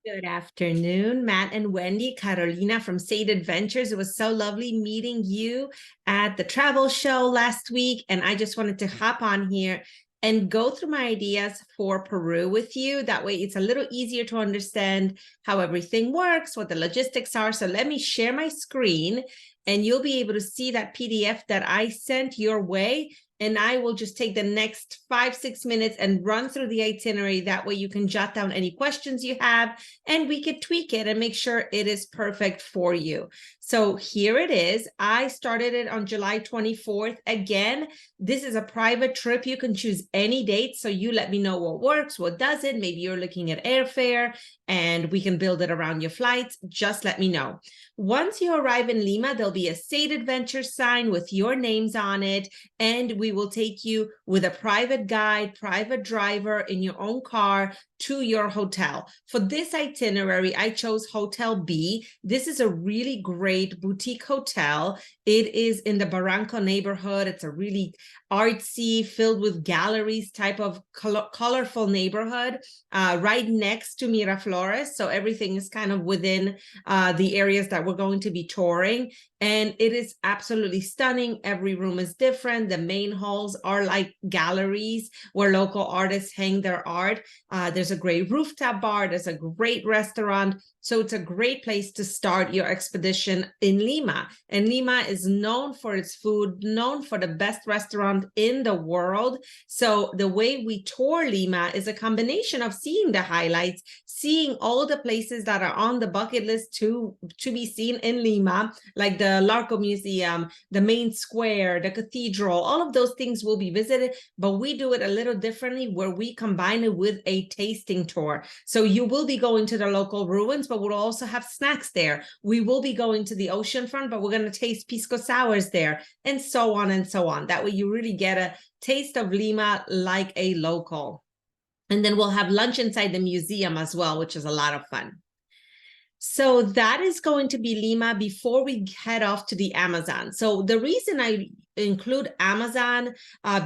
Good afternoon, Matt and Wendy, Carolina from State Adventures. It was so lovely meeting you at the travel show last week. And I just wanted to hop on here and go through my ideas for Peru with you. That way it's a little easier to understand how everything works, what the logistics are. So let me share my screen and you'll be able to see that PDF that I sent your way. And I will just take the next 5-6 minutes and run through the itinerary. That way you can jot down any questions you have and we could tweak it and make sure it is perfect for you. So here it is. I started it on July 24th. Again, this is a private trip. You can choose any date. So you let me know what works, what doesn't. Maybe you're looking at airfare and we can build it around your flights. Just let me know. Once you arrive in Lima, there'll be a State Adventure sign with your names on it, and we will take you with a private guide, private driver in your own car to your hotel. For this itinerary, I chose Hotel B. This is a really great boutique hotel. It is in the Barranco neighborhood. It's a really artsy, filled with galleries type of colorful neighborhood, right next to Miraflores. So everything is kind of within the areas that we're going to be touring. And it is absolutely stunning. Every room is different. The main halls are like galleries where local artists hang their art. There's a great rooftop bar. There's a great restaurant. So it's a great place to start your expedition in Lima. And Lima is known for its food, known for the best restaurant in the world. So the way we tour Lima is a combination of seeing the highlights, seeing all the places that are on the bucket list to be seen in Lima, like the Larco Museum, the main square, the cathedral. All of those things will be visited, but we do it a little differently where we combine it with a tasting tour. So you will be going to the local ruins, but we'll also have snacks there. We will be going to the ocean front, but we're going to taste pisco sours there, and so on and so on. That way you really get a taste of Lima like a local. And then we'll have lunch inside the museum as well, which is a lot of fun. So that is going to be Lima before we head off to the Amazon. So the reason I include Amazon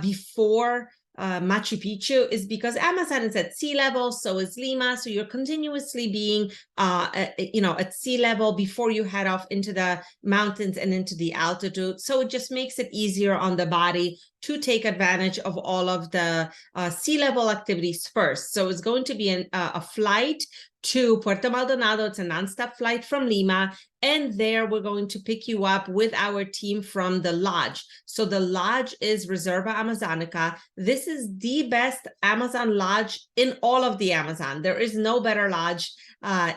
before Machu Picchu is because Amazon is at sea level, so is Lima. So you're continuously being, at sea level before you head off into the mountains and into the altitude. So it just makes it easier on the body to take advantage of all of the sea level activities first. So it's going to be a flight to Puerto Maldonado. It's a nonstop flight from Lima. And there we're going to pick you up with our team from the lodge. So the lodge is Reserva Amazonica. This is the best Amazon lodge in all of the Amazon. There is no better lodge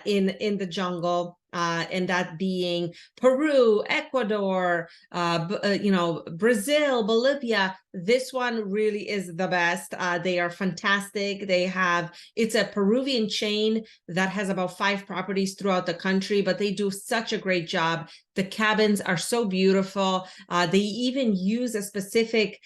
in the jungle. And that being Peru, Ecuador, Brazil, Bolivia. This one really is the best. They are fantastic. It's a Peruvian chain that has about 5 properties throughout the country, but they do such a great job. The cabins are so beautiful. They even use a specific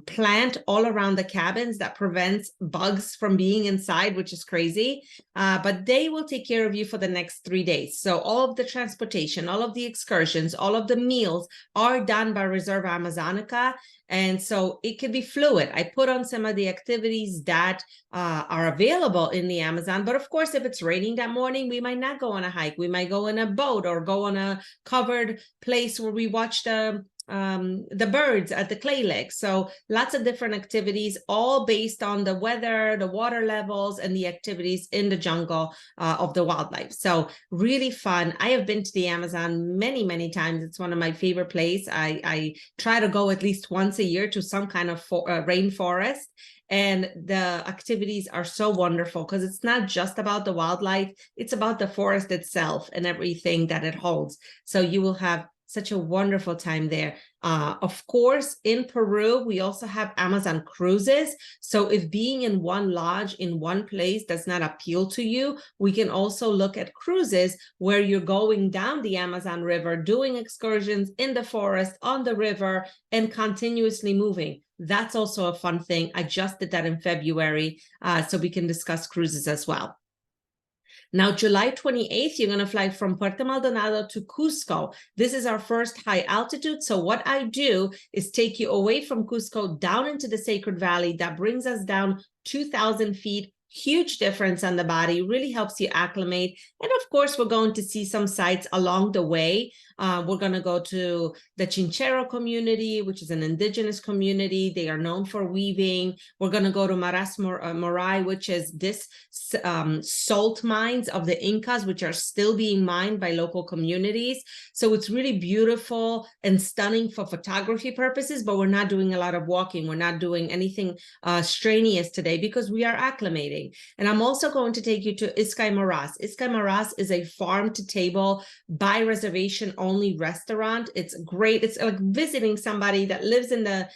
plant all around the cabins that prevents bugs from being inside, which is crazy. But they will take care of you for the next 3 days. So all of the transportation, all of the excursions, all of the meals are done by Reserva Amazonica. And so it can be fluid. I put on some of the activities that are available in the Amazon. But of course, if it's raining that morning, we might not go on a hike. We might go in a boat or go on a covered place where we watch the birds at the clay lake. So lots of different activities, all based on the weather, the water levels, and the activities in the jungle of the wildlife. So really fun. I have been to the Amazon many, many times. It's one of my favorite places. I try to go at least once a year to some kind of rainforest. And the activities are so wonderful because it's not just about the wildlife, it's about the forest itself and everything that it holds. So you will have such a wonderful time there. Of course, in Peru, we also have Amazon cruises. So if being in one lodge in one place does not appeal to you, we can also look at cruises where you're going down the Amazon River, doing excursions in the forest, on the river, and continuously moving. That's also a fun thing. I just did that in February, so we can discuss cruises as well. Now, July 28th, you're going to fly from Puerto Maldonado to Cusco. This is our first high altitude. So what I do is take you away from Cusco down into the Sacred Valley. That brings us down 2,000 feet huge difference on the body, really helps you acclimate. And of course, we're going to see some sites along the way. We're going to go to the Chinchero community, which is an indigenous community. They are known for weaving. We're going to go to Maras Morai, which is this salt mines of the Incas, which are still being mined by local communities. So it's really beautiful and stunning for photography purposes, but we're not doing a lot of walking. We're not doing anything strenuous today because we are acclimating. And I'm also going to take you to Iskay Maras. Iskay Maras is a farm-to-table, by reservation only restaurant. It's great. It's like visiting somebody that lives in the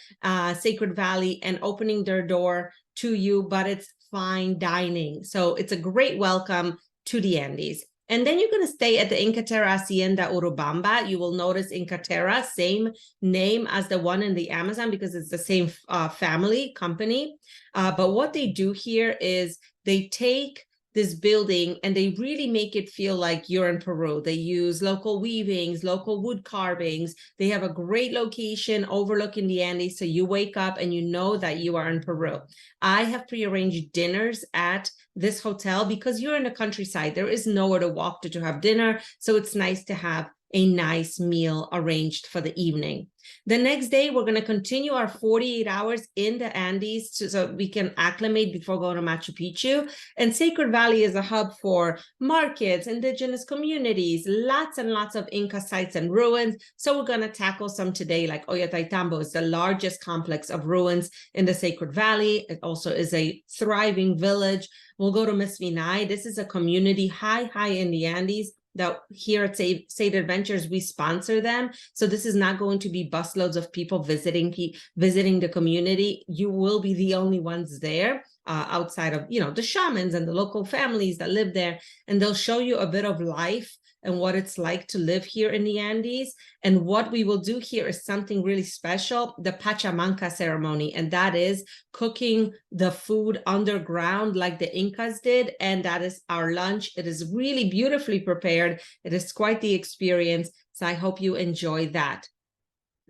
Sacred Valley and opening their door to you, but it's fine dining. So it's a great welcome to the Andes. And then you're going to stay at the Inca Terra Hacienda Urubamba. You will notice Inca Terra, same name as the one in the Amazon because it's the same family company. But what they do here is they take this building and they really make it feel like you're in Peru. They use local weavings, local wood carvings. They have a great location overlooking the Andes. So you wake up and you know that you are in Peru. I have prearranged dinners at this hotel because you're in the countryside. There is nowhere to walk to have dinner. So it's nice to have a nice meal arranged for the evening. The next day, we're going to continue our 48 hours in the Andes so we can acclimate before going to Machu Picchu. And Sacred Valley is a hub for markets, indigenous communities, lots and lots of Inca sites and ruins. So we're going to tackle some today, like Ollantaytambo is the largest complex of ruins in the Sacred Valley. It also is a thriving village. We'll go to Misvinay. This is a community high in the Andes that here at Sade Adventures, we sponsor them. So this is not going to be busloads of people visiting the community. You will be the only ones there outside of, the shamans and the local families that live there. And they'll show you a bit of life and what it's like to live here in the Andes. And what we will do here is something really special, the Pachamanca ceremony. And that is cooking the food underground like the Incas did. And that is our lunch. It is really beautifully prepared. It is quite the experience. So I hope you enjoy that.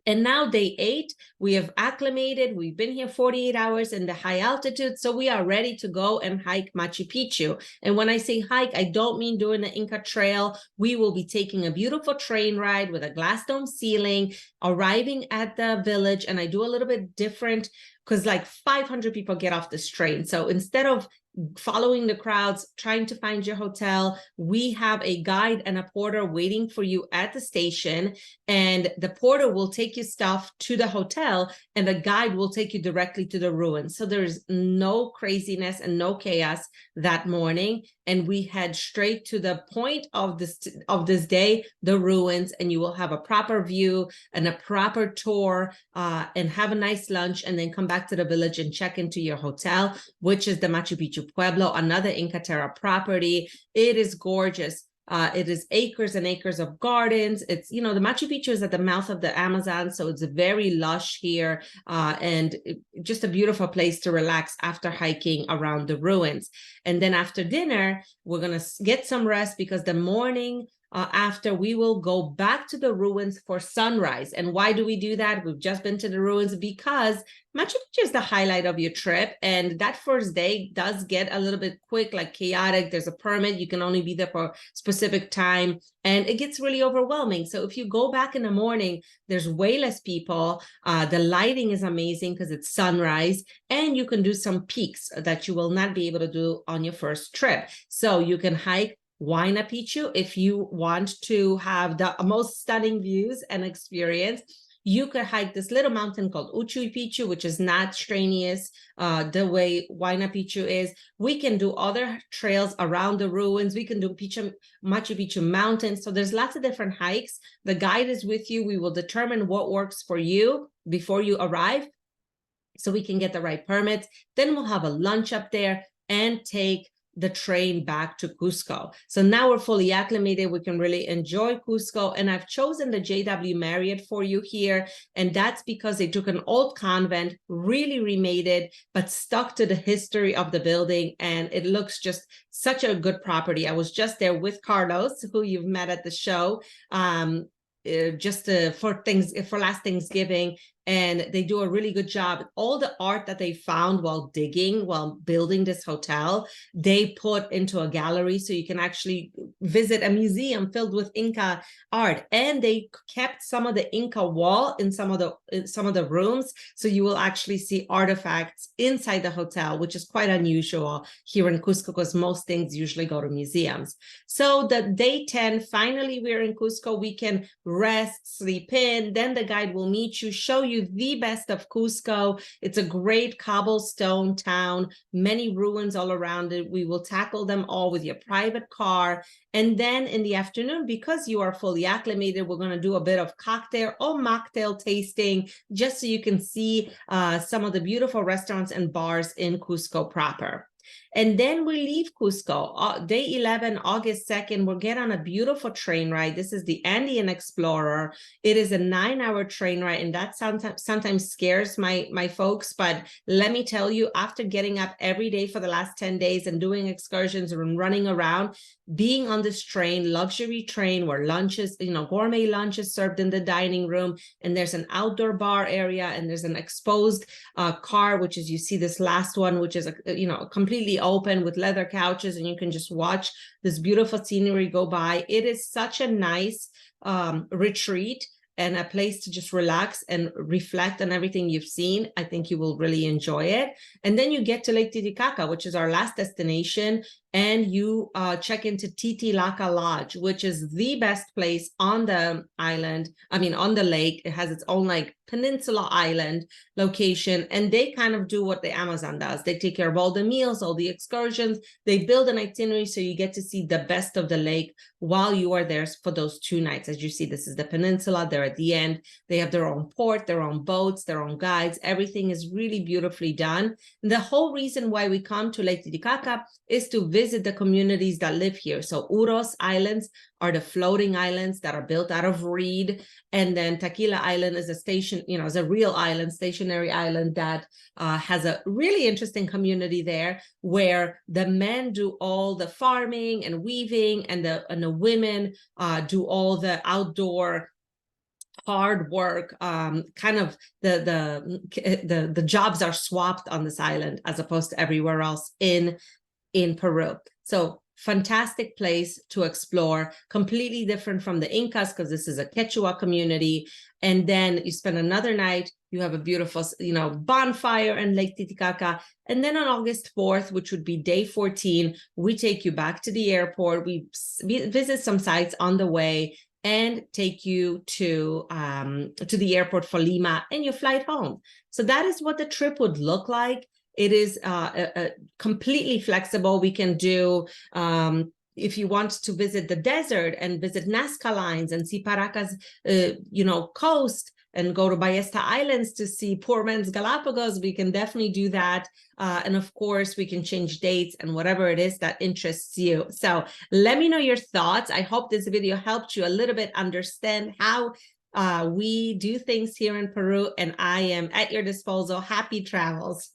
And now day 8, we have acclimated. We've been here 48 hours in the high altitude. So we are ready to go and hike Machu Picchu. And when I say hike, I don't mean doing the Inca Trail. We will be taking a beautiful train ride with a glass dome ceiling, arriving at the village. And I do a little bit different because like 500 people get off this train. So instead of following the crowds, trying to find your hotel, we have a guide and a porter waiting for you at the station, and the porter will take your stuff to the hotel and the guide will take you directly to the ruins. So there's no craziness and no chaos that morning, and we head straight to the point of this day, the ruins, and you will have a proper view and a proper tour and have a nice lunch, and then come back to the village and check into your hotel, which is the Machu Picchu Pueblo, another Inca Terra property. It is gorgeous. It is acres and acres of gardens. It's, the Machu Picchu is at the mouth of the Amazon, so it's very lush here and just a beautiful place to relax after hiking around the ruins. And then after dinner, we're going to get some rest because the morning after we will go back to the ruins for sunrise. And why do we do that? We've just been to the ruins because Machu Picchu is the highlight of your trip. And that first day does get a little bit quick, like chaotic. There's a permit. You can only be there for a specific time. And it gets really overwhelming. So if you go back in the morning, there's way less people. The lighting is amazing because it's sunrise. And you can do some peaks that you will not be able to do on your first trip. So you can hike Huayna Picchu if you want to have the most stunning views and experience. You could hike this little mountain called Uchuy Picchu, which is not strenuous the way Huayna Picchu is. We can do other trails around the ruins. We can do Machu Picchu Mountain. So there's lots of different hikes. The guide is with you. We will determine what works for you before you arrive so we can get the right permits. Then we'll have a lunch up there and take the train back to Cusco. So now we're fully acclimated. We can really enjoy Cusco. And I've chosen the JW Marriott for you here. And that's because they took an old convent, really remade it, but stuck to the history of the building. And it looks just such a good property. I was just there with Carlos, who you've met at the show. For last Thanksgiving, and they do a really good job. All the art that they found while digging, while building this hotel, they put into a gallery, so you can actually visit a museum filled with Inca art. And they kept some of the Inca wall in some of the rooms, so you will actually see artifacts inside the hotel, which is quite unusual here in Cusco, because most things usually go to museums. So the day 10, finally we're in Cusco. We can rest, sleep in. Then the guide will meet you, show you the best of Cusco. It's a great cobblestone town, many ruins all around it. We will tackle them all with your private car. And then in the afternoon, because you are fully acclimated, we're going to do a bit of cocktail or mocktail tasting, just so you can see some of the beautiful restaurants and bars in Cusco proper. And then we leave Cusco. Day 11, August 2nd, we'll get on a beautiful train ride. This is the Andean Explorer. It is a 9-hour train ride, and that sometimes scares my folks. But let me tell you, after getting up every day for the last 10 days and doing excursions and running around, being on this train, luxury train, where lunches, gourmet lunches served in the dining room, and there's an outdoor bar area, and there's an exposed car, which is, you see this last one, which is completely open with leather couches, and you can just watch this beautiful scenery go by. It is such a nice retreat and a place to just relax and reflect on everything you've seen. I think you will really enjoy it. And then you get to Lake Titicaca, which is our last destination, and you check into Titilaca Lodge, which is the best place on the island. On the lake. It has its own peninsula island location, and they kind of do what the Amazon does. They take care of all the meals, all the excursions. They build an itinerary so you get to see the best of the lake while you are there for those 2 nights. As you see, this is the peninsula. They're at the end. They have their own port, their own boats, their own guides. Everything is really beautifully done. And the whole reason why we come to Lake Titicaca is to visit the communities that live here. So Uros Islands are the floating islands that are built out of reed. And then Taquila Island is a station, is a real island, stationary island that has a really interesting community there, where the men do all the farming and weaving, and the women do all the outdoor hard work. Kind of the jobs are swapped on this island as opposed to everywhere else in Peru. So fantastic place to explore, completely different from the Incas, because this is a Quechua community. And then you spend another night, you have a beautiful, bonfire in Lake Titicaca. And then on August 4th, which would be day 14, we take you back to the airport. We visit some sites on the way and take you to the airport for Lima, and you flight home. So that is what the trip would look like. It is completely flexible. We can do, if you want to visit the desert and visit Nazca Lines and see Paracas, coast, and go to Ballesta Islands to see poor man's Galapagos, we can definitely do that. And of course, we can change dates and whatever it is that interests you. So let me know your thoughts. I hope this video helped you a little bit understand how we do things here in Peru, and I am at your disposal. Happy travels.